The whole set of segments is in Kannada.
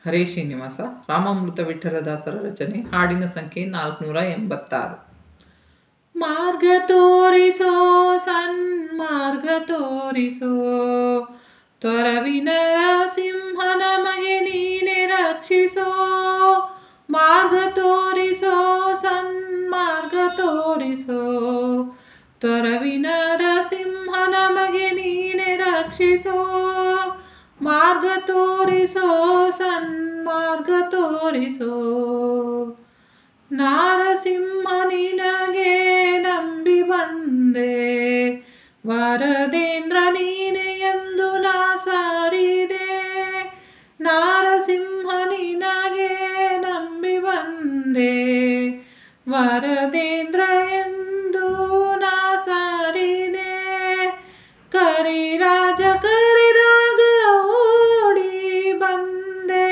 ಹರೇ ಶ್ರೀನಿವಾಸ. ರಾಮಾಮೃತ ವಿಠಲದಾಸರ ರಚನೆ. ಹಾಡಿನ ಸಂಖ್ಯೆ 486. ಮಾರ್ಗ ತೋರಿಸೋ ಸನ್ಮಾರ್ಗ ತೋರಿಸೋ, ತೊರವಿನ ನರಸಿಂಹ ನಮಗೆ ನೀನೆ ರಕ್ಷಿಸೋ. ಮಾರ್ಗ ತೋರಿಸೋ ಸನ್ಮಾರ್ಗ ತೋರಿಸೋ, ತೊರವಿನ ನರಸಿಂಹ ನಮಗೆ ನೀನೆ ರಕ್ಷಿಸೋ. ಮಾರ್ಗ ತೋರಿಸೋ ಸನ್ಮಾರ್ಗ ತೋರಿಸೋ, ನಾರಸಿಂಹ ನಿನಗೆ ನಂಬಿ ಬಂದೆ, ವರದೇಂದ್ರ ನೀನೆ ಎಂದು ನಾ ಸಾರಿದೆ. ನಾರಸಿಂಹ ನಿನಗೆ ನಂಬಿ ಬಂದೆ, ವರದೇಂದ್ರ ಎಂದು ನಾ ಸಾರಿದೆ. ಕರಿರಾಜ ಕರೆದಾಗ ಓಡಿ ಬಂದೆ,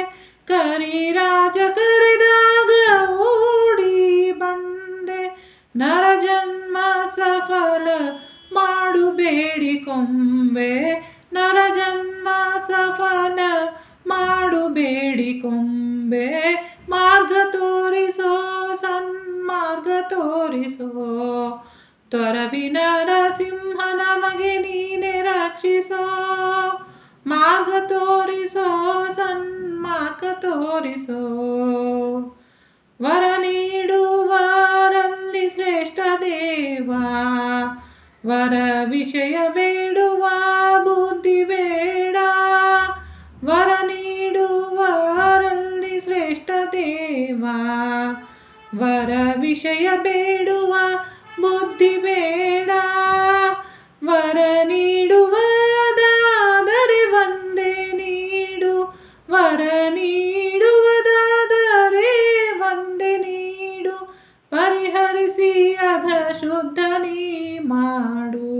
ಕರಿರಾಜ ಕರೆದಾಗ ಓಡಿ ಬಂದೆ. ನರಜನ್ಮ ಸಫಲ ಮಾಡು ಬೇಡಿಕೊಂಬೆ, ನರಜನ್ಮ ಸಫಲ ಮಾಡು ಬೇಡಿಕೊಂಬೆ. ಮಾರ್ಗ ತೋರಿಸೋ ಸನ್ಮಾರ್ಗ ತೋರಿಸೋ, ತೊರವಿನ ನರಸಿಂಹ ನಮಗೆ ನೀನೆ ರಕ್ಷಿಸೋ. ಮಾರ್ಗ ತೋರಿಸೋ ಸನ್ಮಾರ್ಗ ತೋರಿಸೋ, ವರ ನೀಡುವರಲ್ಲಿ ಶ್ರೇಷ್ಠ ದೇವ, ವರ ವಿಷಯ ಬೇಡುವ ಬುದ್ಧಿ ಬೇಡ. ವರ ನೀಡುವರಲ್ಲಿ ಶ್ರೇಷ್ಠ ದೇವ, ವರ ವಿಷಯ ಬೇಡುವ ಬುದ್ಧಿ ಬೇಡ. ವರ ನೀಡುವುದಾದರೆ ಒಂದೇ ನೀಡು, ವರ ನೀಡುವುದಾದರೆ ಒಂದೇ ನೀಡು. ಪರಿಹರಿಸಿ ಅಘ ಶುದ್ಧ ನೀ ಮಾಡು,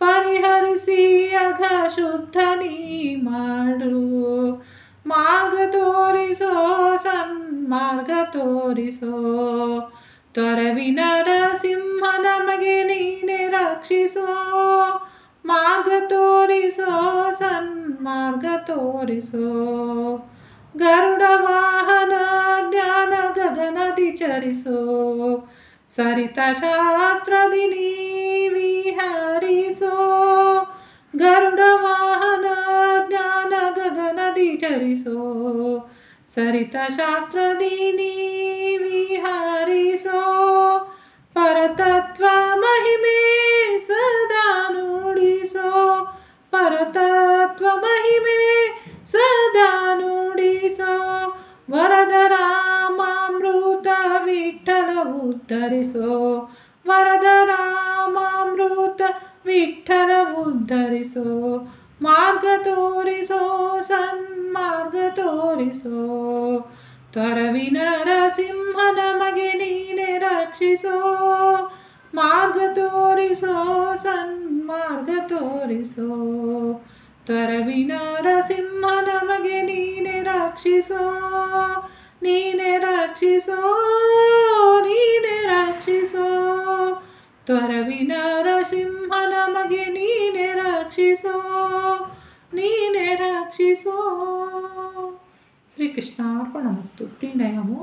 ಪರಿಹರಿಸಿ ಅಘ ಶುದ್ಧ ನೀ ಮಾಡು. ಮಾರ್ಗ ತೋರಿಸೋ ಸನ್ಮಾರ್ಗ ತೋರಿಸೋ, ತೊರವಿನ ನರಸಿಂಹ ನಮಗೆ ನೀನೆ ರಕ್ಷಿಸೋ. ಮಾರ್ಗ ತೋರಿಸೋ ಸನ್ಮಾರ್ಗ ತೋರಿಸೋ, ಗರುಡ ವಾಹನ ಜ್ಞಾನ ಗಗನದಿ ಚರಿಸೋ. ಸರಿತ ಶಾಸ್ತ್ರದಿ ನೀ ವಿಹರಿಸೋ, ಗರುಡ ವಾಹನ ಜ್ಞಾನ ಗಗನದಿ ಚರಿಸೋ. ಸರಿತ ಶಾಸ್ತ್ರದಿ ನೀ ವಿಹರಿಸೋ, ಪರತತ್ವ ಮಹಿಮೆ ಸದಾ ನುಡಿಸೋ. ಪರತತ್ವ ಮಹಿಮೆ ಸದಾ ನುಡಿಸೋ, ವರದ ರಾಮಾಮೃತ ವಿಠಲ ಉದ್ಧರಿಸೋ. ವರದ ರಾಮಾಮೃತ ವಿಠಲ ಉದ್ಧರಿಸೋ. ಮಾರ್ಗ ತೋರಿಸೋ ಸನ್ಮಾರ್ಗ ತೋರಿಸೋ, ತೊರವಿನ ನರಸಿಂಹ ನಮಗೆ ನೀನೆ ರಕ್ಷಿಸೋ. ಮಾರ್ಗ ತೋರಿಸೋ ಸನ್ಮಾರ್ಗ ತೋರಿಸೋ, ತೊರವಿನ ನರಸಿಂಹ ನಮಗೆ ನೀನೆ ರಕ್ಷಿಸೋ. ನೀನೆ ರಕ್ಷಿಸೋ, ನೀನೆ ರಕ್ಷಿಸೋ, ತೊರವಿನ ನರಸಿಂಹ ನಮಗೆ ನೀನೆ ರಕ್ಷಿಸೋ, ನೀನೆ ರಕ್ಷಿಸೋ. ಶ್ರೀಕೃಷ್ಣಾರ್ಪಣಮಸ್ತು. ಪ್ರೀಣಯಮು.